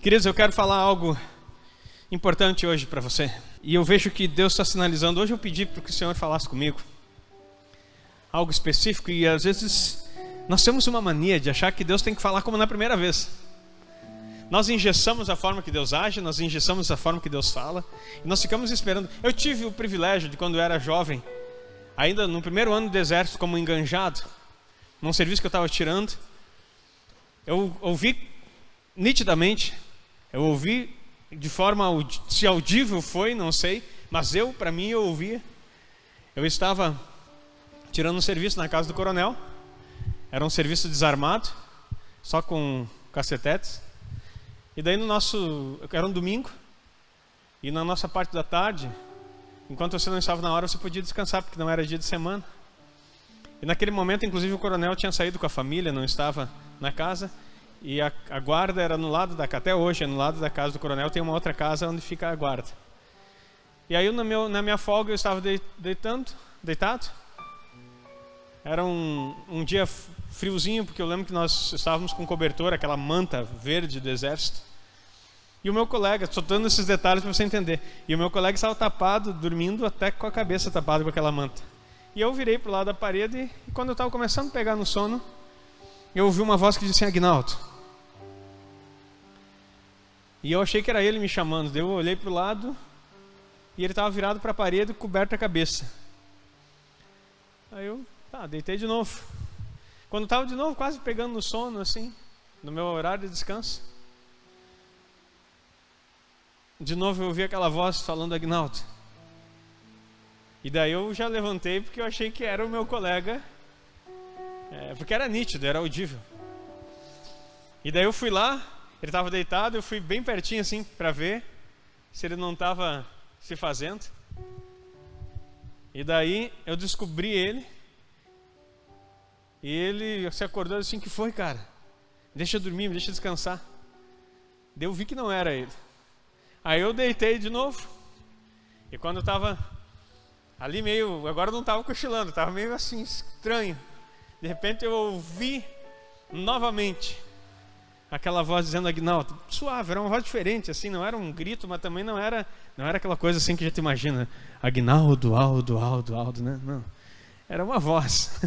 Queridos, eu quero falar algo importante hoje para você. E eu vejo que Deus está sinalizando. Hoje eu pedi para que o Senhor falasse comigo algo específico. E às vezes nós temos uma mania de achar que Deus tem que falar como na primeira vez. Nós engessamos a forma que Deus age, nós engessamos a forma que Deus fala, e nós ficamos esperando. Eu tive o privilégio de, quando eu era jovem, ainda no primeiro ano do exército, como enganjado, num serviço que eu estava tirando, eu ouvi nitidamente, eu ouvi de forma, se audível foi, não sei, mas para mim, eu ouvia. Eu estava tirando um serviço na casa do coronel, era um serviço desarmado, só com cacetetes. E daí era um domingo, e na nossa parte da tarde, enquanto você não estava na hora, você podia descansar, porque não era dia de semana. E naquele momento, inclusive, o coronel tinha saído com a família, não estava na casa, e a guarda era no lado até hoje, é no lado da casa do coronel, tem uma outra casa onde fica a guarda. E aí, na minha folga, eu estava deitado. Era um dia friozinho, porque eu lembro que nós estávamos com cobertor, aquela manta verde do exército. E o meu colega, estou dando esses detalhes para você entender. E o meu colega estava tapado, dormindo até com a cabeça tapada com aquela manta. E eu virei para o lado da parede e quando eu estava começando a pegar no sono, eu ouvi uma voz que disse assim: Aguinaldo. E eu achei que era ele me chamando. Daí eu olhei para o lado e ele estava virado para a parede, coberto a cabeça. Aí eu deitei de novo. Quando eu estava de novo quase pegando no sono, assim, no meu horário de descanso, de novo eu ouvi aquela voz falando: Aguinaldo. E daí eu já levantei porque eu achei que era o meu colega, porque era nítido, era audível. E daí eu fui lá, ele estava deitado, eu fui bem pertinho assim para ver se ele não estava se fazendo. E daí eu descobri ele. E ele se acordou assim: que foi, cara? Deixa eu dormir, me deixa descansar. Daí eu vi que não era ele. Aí eu deitei de novo. E quando eu estava ali agora eu não estava cochilando, estava meio assim, estranho. De repente eu ouvi novamente aquela voz dizendo: Aguinaldo. Suave, era uma voz diferente, assim, não era um grito, mas também não era aquela coisa assim que a gente imagina. Aguinaldo, Aldo, né? Não, era uma voz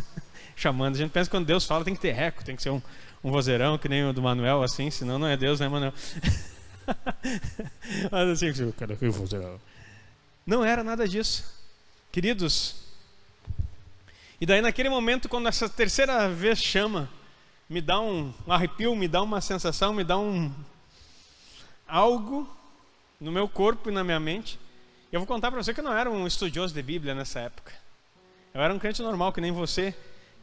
chamando. A gente pensa que quando Deus fala tem que ter eco, tem que ser um vozeirão que nem o do Manuel, assim, senão não é Deus, né, Manuel? Mas assim, cara, que vozeirão. Não era nada disso, queridos. E daí naquele momento, quando essa terceira vez chama, me dá um arrepio, me dá uma sensação, me dá algo no meu corpo e na minha mente. Eu vou contar para você que eu não era um estudioso de Bíblia nessa época. Eu era um crente normal, que nem você,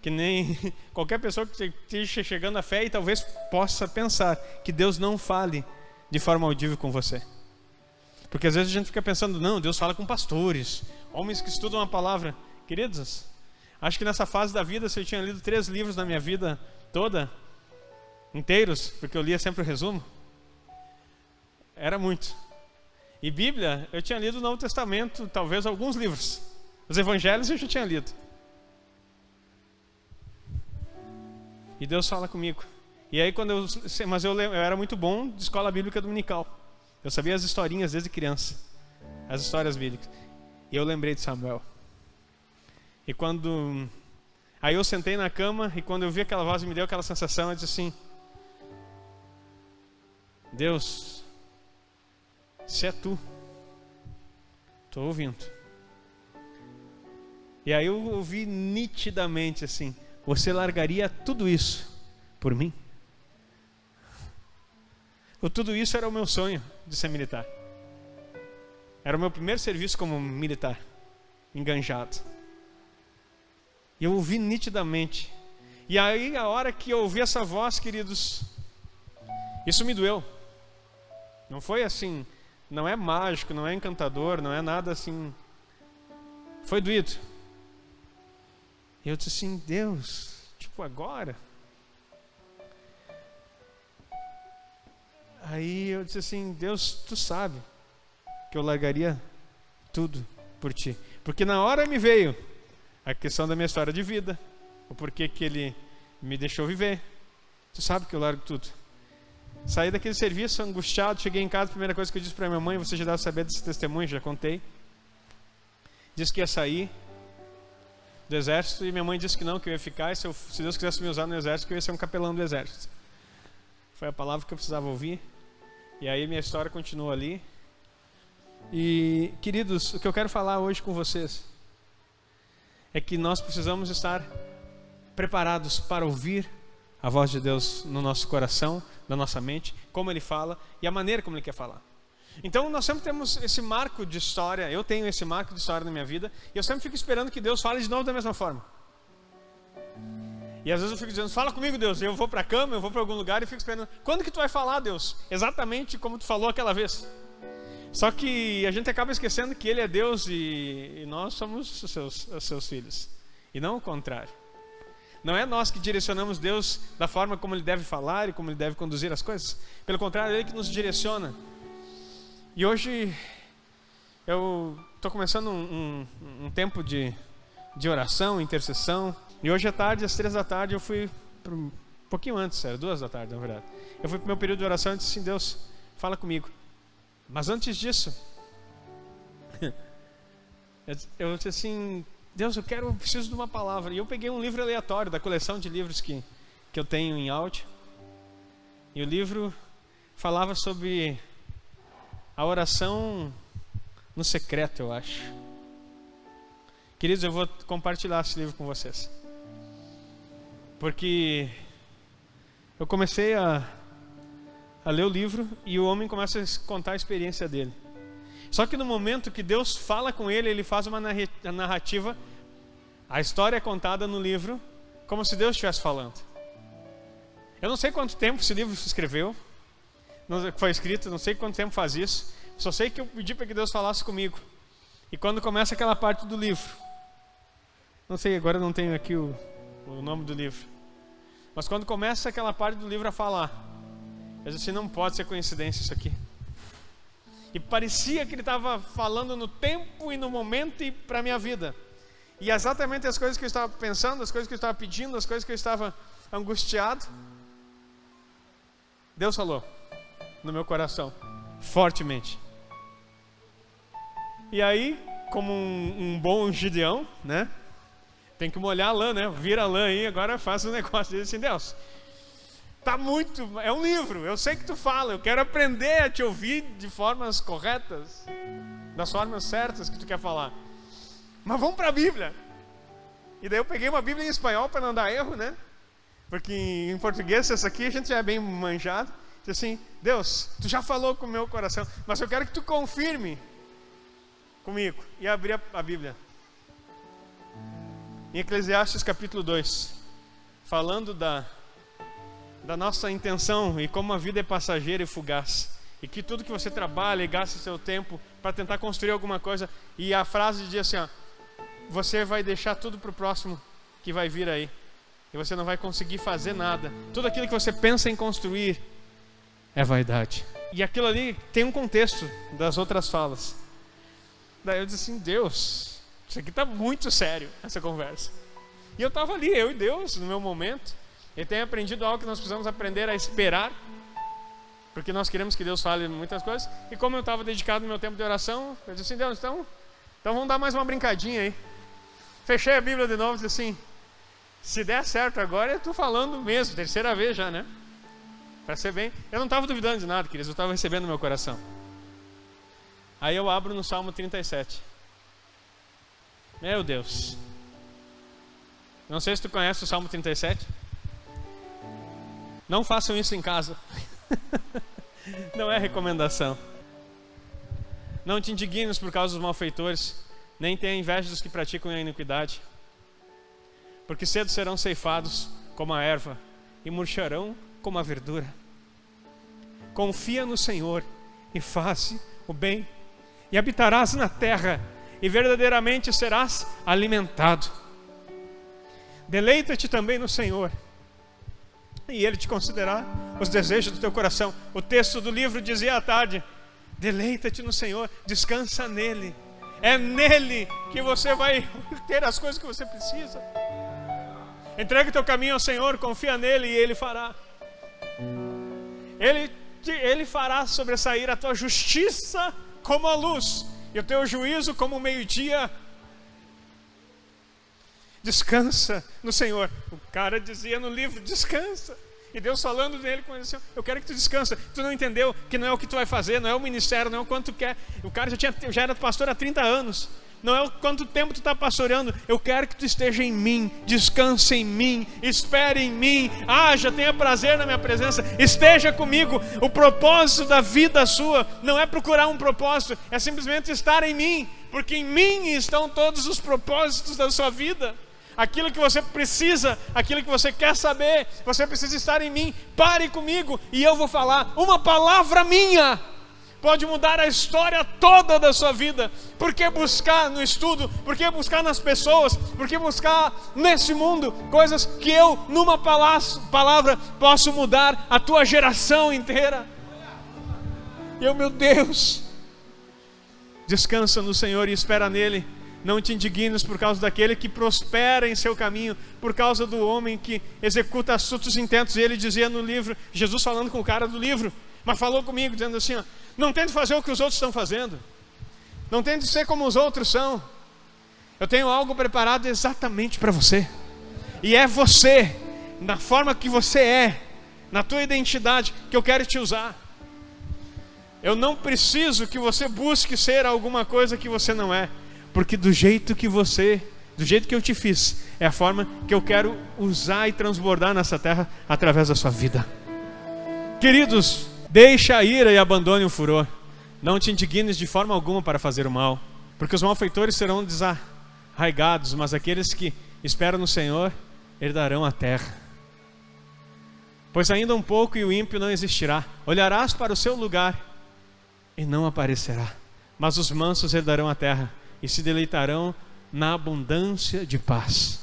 que nem qualquer pessoa que esteja chegando à fé e talvez possa pensar que Deus não fale de forma audível com você. Porque às vezes a gente fica pensando: não, Deus fala com pastores, homens que estudam a palavra. Queridos, acho que nessa fase da vida, se eu tinha lido 3 livros na minha vida toda, inteiros, porque eu lia sempre o resumo, era muito. E Bíblia, eu tinha lido o Novo Testamento, talvez alguns livros. Os Evangelhos eu já tinha lido. E Deus fala comigo. E aí mas eu era muito bom de escola bíblica dominical. Eu sabia as historinhas desde criança, as histórias bíblicas. E eu lembrei de Samuel. E aí eu sentei na cama, e quando eu vi aquela voz, me deu aquela sensação, eu disse assim: Deus, se é tu, estou ouvindo. E aí eu ouvi nitidamente assim: você largaria tudo isso por mim? Tudo isso era o meu sonho de ser militar. Era o meu primeiro serviço como militar, enganjado. E eu ouvi nitidamente. E aí, a hora que eu ouvi essa voz, queridos, isso me doeu. Não foi assim, não é mágico, não é encantador, não é nada assim. Foi doído. E eu disse assim: Deus, agora? Aí eu disse assim: Deus, tu sabe que eu largaria tudo por ti. Porque na hora me veio a questão da minha história de vida, o porquê que ele me deixou viver. Tu sabe que eu largo tudo. Saí daquele serviço angustiado, cheguei em casa, a primeira coisa que eu disse para minha mãe, você já deve saber desse testemunho, já contei. Disse que ia sair do exército e minha mãe disse que não, que eu ia ficar, e se Deus quisesse me usar no exército, que eu ia ser um capelão do exército. Foi a palavra que eu precisava ouvir. E aí minha história continua ali. E, queridos, o que eu quero falar hoje com vocês é que nós precisamos estar preparados para ouvir a voz de Deus no nosso coração, na nossa mente, como Ele fala e a maneira como Ele quer falar. Então nós sempre temos esse marco de história, eu tenho esse marco de história na minha vida, e eu sempre fico esperando que Deus fale de novo da mesma forma. E às vezes eu fico dizendo, fala comigo, Deus, eu vou para a cama, eu vou para algum lugar e fico esperando, quando que tu vai falar, Deus? Exatamente como tu falou aquela vez. Só que a gente acaba esquecendo que Ele é Deus e nós somos os seus filhos, e não o contrário. Não é nós que direcionamos Deus da forma como Ele deve falar e como Ele deve conduzir as coisas. Pelo contrário, é Ele que nos direciona. E hoje eu estou começando um tempo de oração, intercessão. E hoje à tarde, às 3 da tarde, eu fui, um pouquinho antes, era 2 da tarde na verdade. Eu fui para o meu período de oração e disse assim, Deus, fala comigo. Mas antes disso, eu disse assim, Deus, eu preciso de uma palavra. E eu peguei um livro aleatório da coleção de livros que eu tenho em áudio. E o livro falava sobre a oração no secreto, eu acho. Queridos, eu vou compartilhar esse livro com vocês. Porque eu comecei a ler o livro e o homem começa a contar a experiência dele. Só que no momento que Deus fala com ele, ele faz uma narrativa. A história é contada no livro como se Deus estivesse falando. Eu não sei quanto tempo esse livro se escreveu, foi escrito, não sei quanto tempo faz isso. Só sei que eu pedi para que Deus falasse comigo. E quando começa aquela parte do livro, não sei, agora não tenho aqui o nome do livro, mas quando começa aquela parte do livro a falar, eu disse, não pode ser coincidência isso aqui. E parecia que ele estava falando no tempo e no momento e para a minha vida. E exatamente as coisas que eu estava pensando, as coisas que eu estava pedindo, as coisas que eu estava angustiado, Deus falou no meu coração, fortemente. E aí, como um bom Gideão, né? Tem que molhar a lã, né? Vira a lã aí, agora faça um negócio. Diz assim, Deus, tá muito, é um livro, eu sei que tu fala, eu quero aprender a te ouvir de formas corretas, das formas certas que tu quer falar. Mas vamos para a Bíblia. E daí eu peguei uma Bíblia em espanhol para não dar erro, né? Porque em português, essa aqui a gente já é bem manjado. Diz assim, Deus, tu já falou com o meu coração, mas eu quero que tu confirme comigo. E abri a Bíblia. Em Eclesiastes capítulo 2, falando da nossa intenção e como a vida é passageira e fugaz. E que tudo que você trabalha e gasta seu tempo para tentar construir alguma coisa. E a frase diz assim, ó, você vai deixar tudo para o próximo que vai vir aí. E você não vai conseguir fazer nada. Tudo aquilo que você pensa em construir é vaidade. E aquilo ali tem um contexto das outras falas. Daí eu disse assim, Deus, isso aqui está muito sério, essa conversa. E eu estava ali, eu e Deus, no meu momento. Eu tenho aprendido algo que nós precisamos aprender a esperar, porque nós queremos que Deus fale muitas coisas. E como eu estava dedicado no meu tempo de oração, eu disse assim, Deus, então vamos dar mais uma brincadinha aí. Fechei a Bíblia de novo e disse assim, se der certo agora, eu estou falando mesmo, terceira vez já, né? Para ser bem, eu não estava duvidando de nada, queridos, eu estava recebendo no meu coração. Aí eu abro no Salmo 37. Meu Deus. Não sei se tu conhece o Salmo 37. Não façam isso em casa. Não é recomendação. Não te indignes por causa dos malfeitores, nem tenha inveja dos que praticam a iniquidade, porque cedo serão ceifados como a erva e murcharão como a verdura. Confia no Senhor e faze o bem, e habitarás na terra, e verdadeiramente serás alimentado. Deleita-te também no Senhor, e Ele te concederá os desejos do teu coração. O texto do livro dizia à tarde, deleita-te no Senhor, descansa nele. É nele que você vai ter as coisas que você precisa. Entrega o teu caminho ao Senhor, confia nele e Ele fará. Ele Ele fará sobressair a tua justiça como a luz e o teu juízo como o meio-dia. Descansa no Senhor. O cara dizia no livro, descansa. E Deus falando dele com ele assim, eu quero que tu descansa. Tu não entendeu que não é o que tu vai fazer, não é o ministério, não é o quanto tu quer. O cara já era pastor há 30 anos. Não é o quanto tempo tu está pastoreando. Eu quero que tu esteja em mim, descanse em mim, espere em mim, haja, tenha prazer na minha presença, esteja comigo. O propósito da vida sua não é procurar um propósito, é simplesmente estar em mim, porque em mim estão todos os propósitos da sua vida. Aquilo que você precisa, aquilo que você quer saber, você precisa estar em mim. Pare comigo e eu vou falar. Uma palavra minha pode mudar a história toda da sua vida. Por que buscar no estudo? Por que buscar nas pessoas? Por que buscar nesse mundo coisas que eu, numa palavra, posso mudar a tua geração inteira? Meu Deus, descansa no Senhor e espera nele. Não te indignes por causa daquele que prospera em seu caminho, por causa do homem que executa astutos intentos. E ele dizia no livro, Jesus falando com o cara do livro, mas falou comigo dizendo assim, ó, não tente fazer o que os outros estão fazendo, não tente ser como os outros são. Eu tenho algo preparado exatamente para você, e é você, na forma que você é, na tua identidade, que eu quero te usar. Eu não preciso que você busque ser alguma coisa que você não é, porque do jeito que eu te fiz, é a forma que eu quero usar e transbordar nessa terra através da sua vida. Queridos, deixe a ira e abandone o furor. Não te indignes de forma alguma para fazer o mal, porque os malfeitores serão desarraigados, mas aqueles que esperam no Senhor herdarão a terra. Pois ainda um pouco e o ímpio não existirá. Olharás para o seu lugar e não aparecerá, mas os mansos herdarão a terra e se deleitarão na abundância de paz.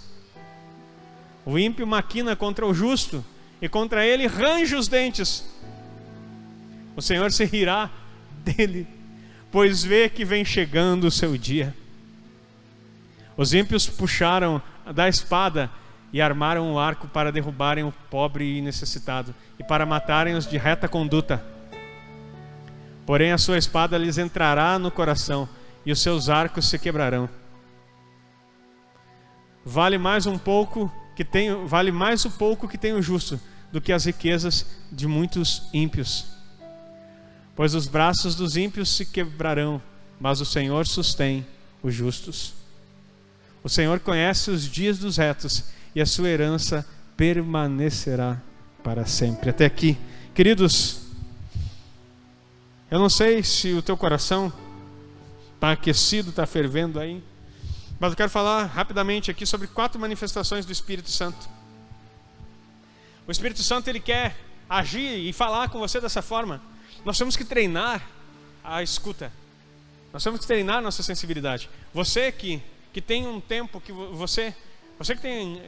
O ímpio maquina contra o justo, e contra ele range os dentes. O Senhor se rirá dele, pois vê que vem chegando o seu dia. Os ímpios puxaram da espada e armaram o arco para derrubarem o pobre e necessitado, e para matarem os de reta conduta. Porém a sua espada lhes entrará no coração, e os seus arcos se quebrarão. Vale mais o pouco que tem o justo do que as riquezas de muitos ímpios. Pois os braços dos ímpios se quebrarão, mas o Senhor sustém os justos. O Senhor conhece os dias dos retos, e a sua herança permanecerá para sempre. Até aqui, queridos, eu não sei se o teu coração está aquecido, está fervendo aí, mas eu quero falar rapidamente aqui sobre 4 manifestações do Espírito Santo. O Espírito Santo, ele quer agir e falar com você dessa forma. Nós temos que treinar a escuta, nós temos que treinar nossa sensibilidade. Você que tem um tempo, você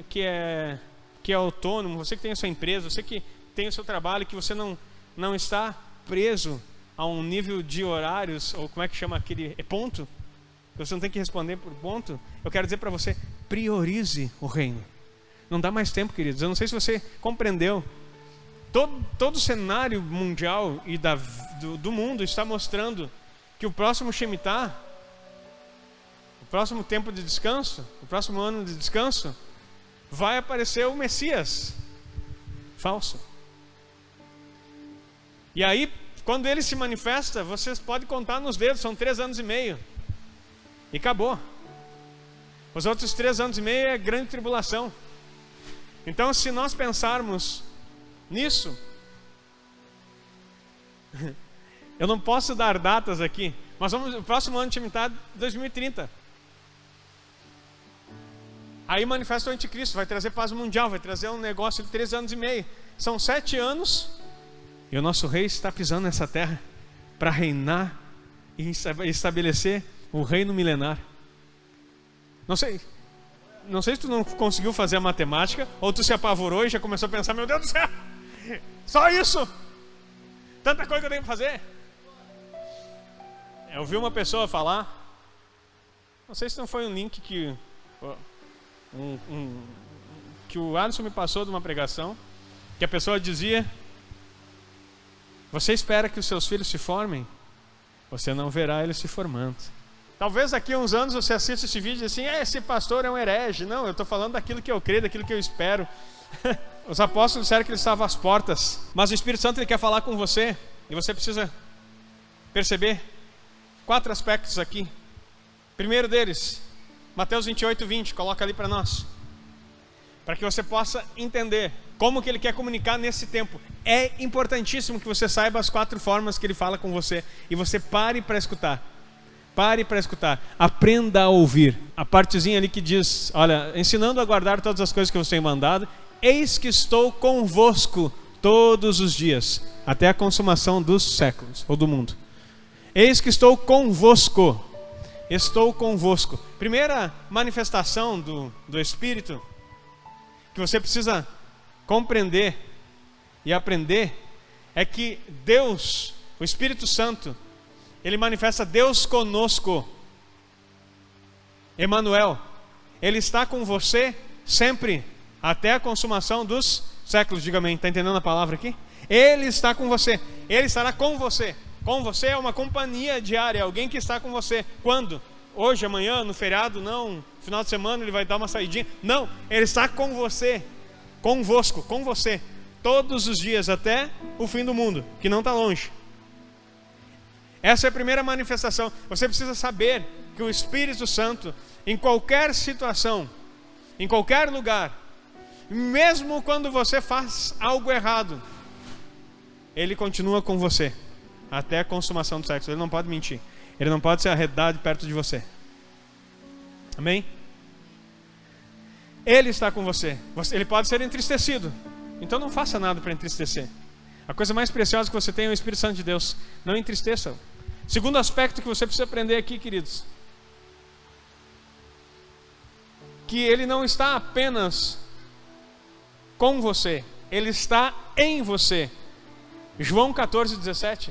que é autônomo, você que tem a sua empresa, você que tem o seu trabalho, que você não está preso a um nível de horários, ou como é que chama aquele ponto, que você não tem que responder por ponto. Eu quero dizer para você, priorize o reino. Não dá mais tempo, queridos. Eu não sei se você compreendeu. Todo o cenário mundial e do mundo está mostrando que o próximo Shemitah, o próximo tempo de descanso, o próximo ano de descanso, vai aparecer o Messias falso. E aí, quando ele se manifesta, vocês podem contar nos dedos, são 3 anos e meio. E acabou. Os outros 3 anos e meio é grande tribulação. Então, se nós pensarmos nisso, eu não posso dar datas aqui, mas o próximo ano de Shemitah 2030. Aí manifesta o anticristo, vai trazer paz mundial, vai trazer um negócio de 3 anos e meio. São 7 anos. E o nosso rei está pisando nessa terra para reinar e estabelecer o reino milenar. Não sei se tu não conseguiu fazer a matemática, ou tu se apavorou e já começou a pensar, meu Deus do céu, só isso? Tanta coisa que eu tenho que fazer. Eu vi uma pessoa falar, não sei se não foi um link que o Alisson me passou de uma pregação, que a pessoa dizia, Você espera que os seus filhos se formem? Você não verá eles se formando. Talvez daqui a uns anos você assista esse vídeo e assim, esse pastor é um herege. Não, eu estou falando daquilo que eu creio, daquilo que eu espero. Os apóstolos disseram que eles estavam às portas, mas o Espírito Santo ele quer falar com você, e você precisa perceber 4 aspectos aqui. Primeiro deles, Mateus 28:20, coloca ali para nós, para que você possa entender como que ele quer comunicar nesse tempo. É importantíssimo que você saiba as 4 formas que ele fala com você, e você pare para escutar. Pare para escutar, aprenda a ouvir. A partezinha ali que diz, olha, ensinando a guardar todas as coisas que eu tenho mandado, eis que estou convosco todos os dias, até a consumação dos séculos, ou do mundo. Eis que estou convosco. Estou convosco. Primeira manifestação do Espírito que você precisa compreender e aprender é que Deus, o Espírito Santo, ele manifesta Deus conosco. Emmanuel, ele está com você sempre, até a consumação dos séculos. Diga amém, está entendendo a palavra aqui? Ele está com você, ele estará com você. Com você é uma companhia diária, alguém que está com você. Quando? Hoje, amanhã, no feriado? Não. Final de semana ele vai dar uma saidinha? Não, ele está com você, convosco, com você, todos os dias, até o fim do mundo, que não está longe. Essa é a primeira manifestação. Você precisa saber que o Espírito Santo, em qualquer situação, em qualquer lugar, mesmo quando você faz algo errado, ele continua com você até a consumação do sexo. Ele não pode mentir, ele não pode ser arredado perto de você. Amém? Ele está com você. Ele pode ser entristecido, então não faça nada para entristecer. A coisa mais preciosa que você tem é o Espírito Santo de Deus. Não entristeça. Segundo aspecto que você precisa aprender aqui, queridos, que ele não está apenas com você, ele está em você. João 14:17.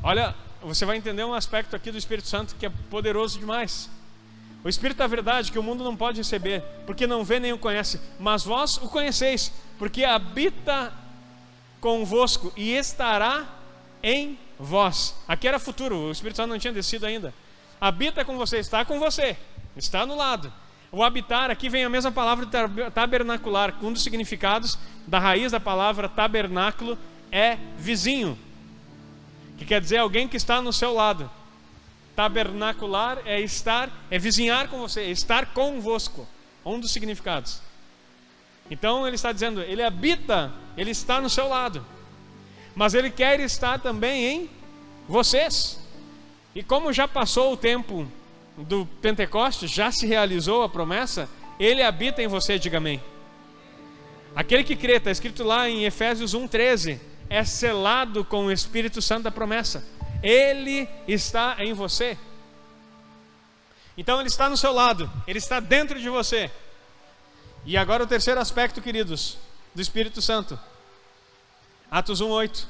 Olha, você vai entender um aspecto aqui do Espírito Santo que é poderoso demais. O Espírito da verdade que o mundo não pode receber, porque não vê nem o conhece, mas vós o conheceis, porque habita convosco e estará em vós. Aqui era futuro, o Espírito Santo não tinha descido ainda. Habita com você, está no lado. O habitar, aqui vem a mesma palavra tabernacular. Um dos significados da raiz da palavra tabernáculo é vizinho, que quer dizer alguém que está no seu lado. Tabernacular é estar, é vizinhar com você, é estar convosco. Um dos significados. Então ele está dizendo, ele habita, ele está no seu lado, mas ele quer estar também em vocês. E como já passou o tempo do Pentecostes, já se realizou a promessa, ele habita em você, diga amém. Aquele que crê, está escrito lá em Efésios 1:13, é selado com o Espírito Santo da promessa. Ele está em você. Então ele está no seu lado, ele está dentro de você. E agora o terceiro aspecto, queridos, do Espírito Santo. Atos 1:8.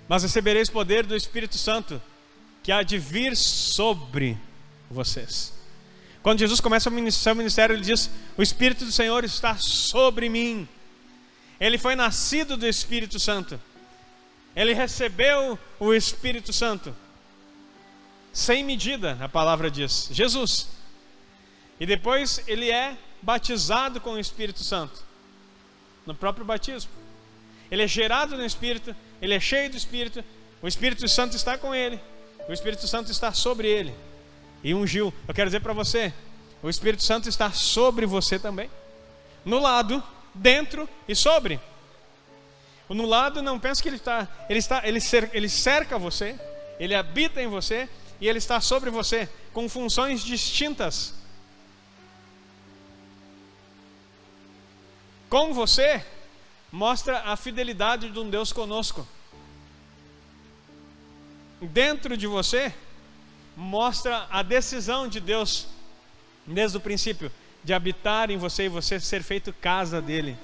Mas recebereis poder do Espírito Santo, que há de vir sobre vocês. Quando Jesus começa o seu ministério, ele diz, o Espírito do Senhor está sobre mim. Ele foi nascido do Espírito Santo. Ele recebeu o Espírito Santo. Sem medida, a palavra diz, Jesus. E depois ele é batizado com o Espírito Santo. No próprio batismo. Ele é gerado no Espírito, ele é cheio do Espírito, o Espírito Santo está com ele, o Espírito Santo está sobre ele e ungiu. Eu quero dizer para você, o Espírito Santo está sobre você também, no lado, dentro e sobre. No lado, não pense que ele cerca você, ele habita em você e ele está sobre você, com funções distintas. Com você, mostra a fidelidade de um Deus conosco. Dentro de você, mostra a decisão de Deus, desde o princípio, de habitar em você e você ser feito casa dele.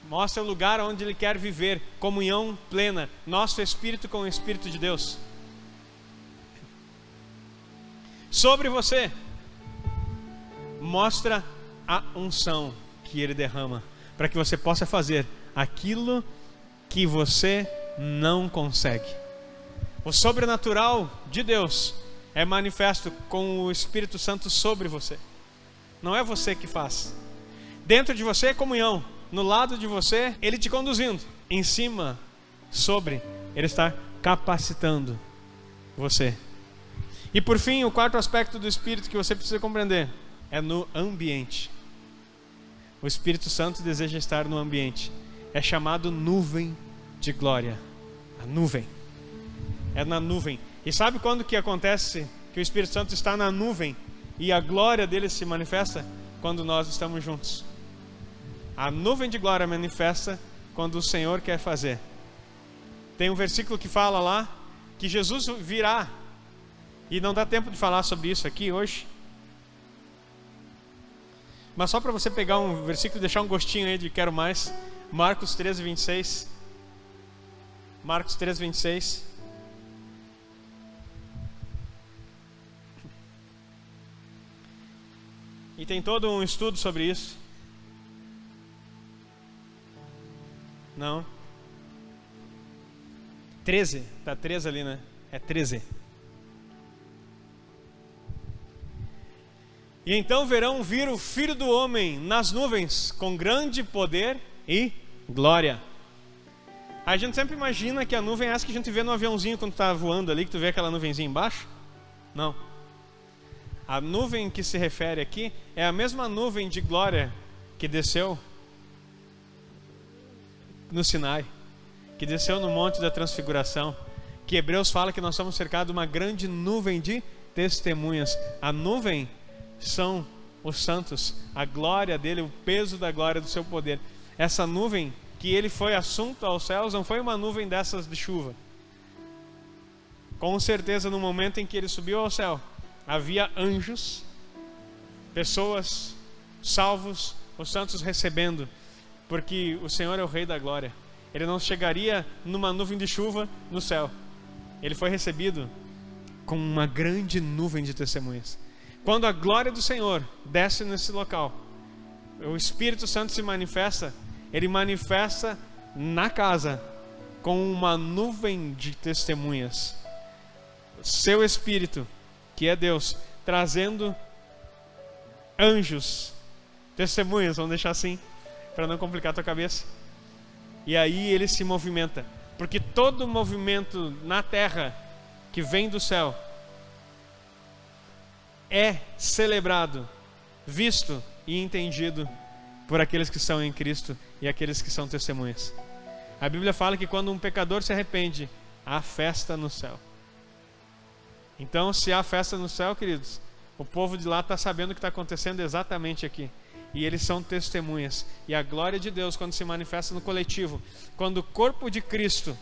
Mostra o lugar onde ele quer viver, comunhão plena, nosso espírito com o Espírito de Deus. sobre você, mostra a unção que Ele derrama, para que você possa fazer aquilo que você não consegue. O sobrenatural de Deus é manifesto com o Espírito Santo sobre você. Não é você que faz. Dentro de você é comunhão. No lado de você, Ele te conduzindo. Em cima, sobre, Ele está capacitando você. E por fim, o quarto aspecto do Espírito que você precisa compreender é no ambiente. O Espírito Santo deseja estar no ambiente. É chamado nuvem de glória. A nuvem. É na nuvem. E sabe quando que acontece que o Espírito Santo está na nuvem e a glória dele se manifesta? Quando nós estamos juntos. A nuvem de glória manifesta quando o Senhor quer fazer. Tem um versículo que fala lá que Jesus virá. E não dá tempo de falar sobre isso aqui hoje. Mas só para você pegar um versículo e deixar um gostinho aí de quero mais. Marcos 13, 26. Marcos 13, 26. E tem todo um estudo sobre isso. Não. 13. Tá 13 ali, né? É 13. E então verão vir o Filho do Homem nas nuvens com grande poder e glória. A gente sempre imagina que a nuvem é essa que a gente vê no aviãozinho quando está voando ali, que tu vê aquela nuvenzinha embaixo. Não. A nuvem que se refere aqui é a mesma nuvem de glória que desceu no Sinai, que desceu no Monte da Transfiguração, que Hebreus fala que nós somos cercados de uma grande nuvem de testemunhas. A nuvem são os santos, a glória dele, o peso da glória do seu poder. Essa nuvem que ele foi assunto aos céus não foi uma nuvem dessas de chuva. Com certeza no momento em que ele subiu ao céu, havia anjos, pessoas, salvos, os santos recebendo, porque o Senhor é o Rei da Glória. Ele não chegaria numa nuvem de chuva no céu. Ele foi recebido com uma grande nuvem de testemunhas. Quando a glória do Senhor desce nesse local, o Espírito Santo se manifesta, ele manifesta na casa com uma nuvem de testemunhas. Seu Espírito, que é Deus, trazendo anjos, testemunhas, vamos deixar assim, para não complicar a tua cabeça. E aí ele se movimenta, porque todo movimento na terra que vem do céu é celebrado, visto e entendido por aqueles que estão em Cristo e aqueles que são testemunhas. A Bíblia fala que quando um pecador se arrepende, há festa no céu. Então, se há festa no céu, queridos, o povo de lá está sabendo o que está acontecendo exatamente aqui. E eles são testemunhas. E a glória de Deus, quando se manifesta no coletivo, quando o corpo de Cristo...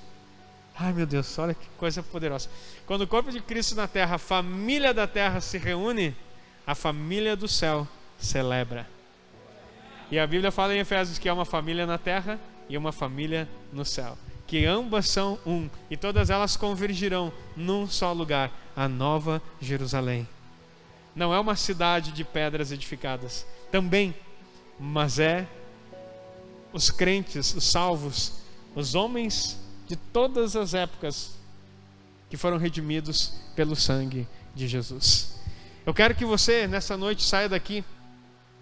Ai meu Deus, olha que coisa poderosa. Quando o corpo de Cristo na terra, a família da terra se reúne, a família do céu celebra. E a Bíblia fala em Efésios que há uma família na terra e uma família no céu, que ambas são um, e todas elas convergirão num só lugar, a Nova Jerusalém. Não é uma cidade de pedras edificadas, também, mas é os crentes, os salvos, os homens de todas as épocas que foram redimidos pelo sangue de Jesus. Eu quero que você nessa noite saia daqui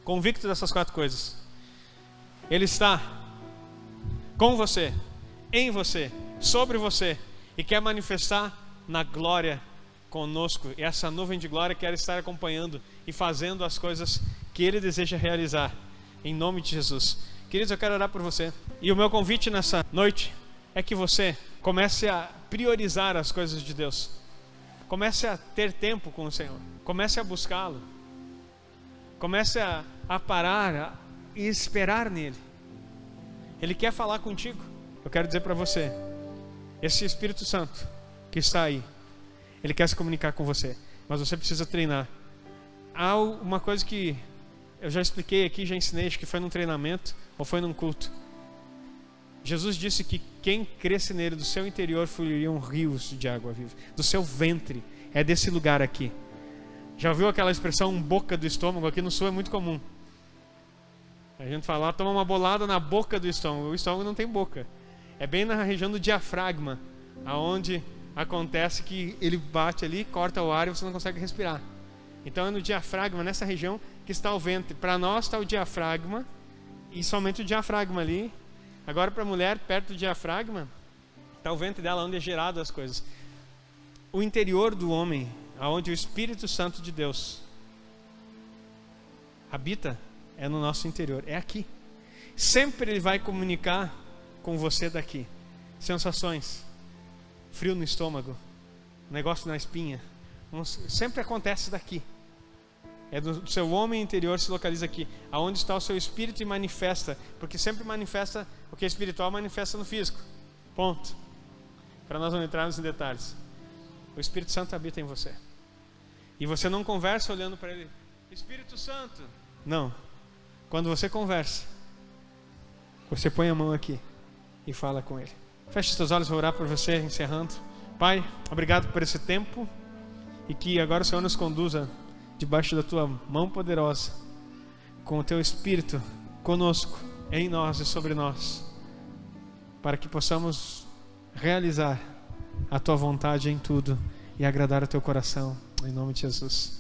convicto dessas quatro coisas. Ele está com você, em você, sobre você, e quer manifestar na glória conosco. E essa nuvem de glória quer estar acompanhando e fazendo as coisas que Ele deseja realizar, em nome de Jesus. Queridos, eu quero orar por você. E o meu convite nessa noite é que você comece a priorizar as coisas de Deus. Comece a ter tempo com o Senhor. Comece a buscá-lo. Comece a parar e esperar nele. Ele quer falar contigo. Eu quero dizer para você, esse Espírito Santo que está aí, ele quer se comunicar com você, mas você precisa treinar. Há uma coisa que eu já expliquei aqui, já ensinei, acho que foi num treinamento ou foi num culto. Jesus disse que quem cresce nele, do seu interior fluiriam rios de água viva, do seu ventre, é desse lugar aqui. Já ouviu aquela expressão boca do estômago? Aqui no sul é muito comum. A gente fala, toma uma bolada na boca do estômago. O estômago não tem boca. É bem na região do diafragma, aonde acontece que ele bate ali, corta o ar e você não consegue respirar. Então é no diafragma, nessa região, que está o ventre. Para nós está o diafragma, e somente o diafragma ali. Agora para a mulher, perto do diafragma, está o ventre dela, onde é gerado as coisas. O interior do homem, aonde o Espírito Santo de Deus habita, é no nosso interior, é aqui. Sempre ele vai comunicar com você daqui. Sensações, frio no estômago, negócio na espinha, sempre acontece daqui. É do seu homem interior, se localiza aqui, aonde está o seu espírito e manifesta, porque sempre manifesta o que é espiritual, manifesta no físico. Ponto. Para nós não entrarmos em detalhes. O Espírito Santo habita em você. E você não conversa olhando para ele, Espírito Santo. Não. Quando você conversa, você põe a mão aqui e fala com ele. Feche os seus olhos, vou orar por você, encerrando. Pai, obrigado por esse tempo, e que agora o Senhor nos conduza debaixo da tua mão poderosa, com o teu Espírito conosco, em nós e sobre nós, para que possamos realizar a tua vontade em tudo e agradar o teu coração, em nome de Jesus.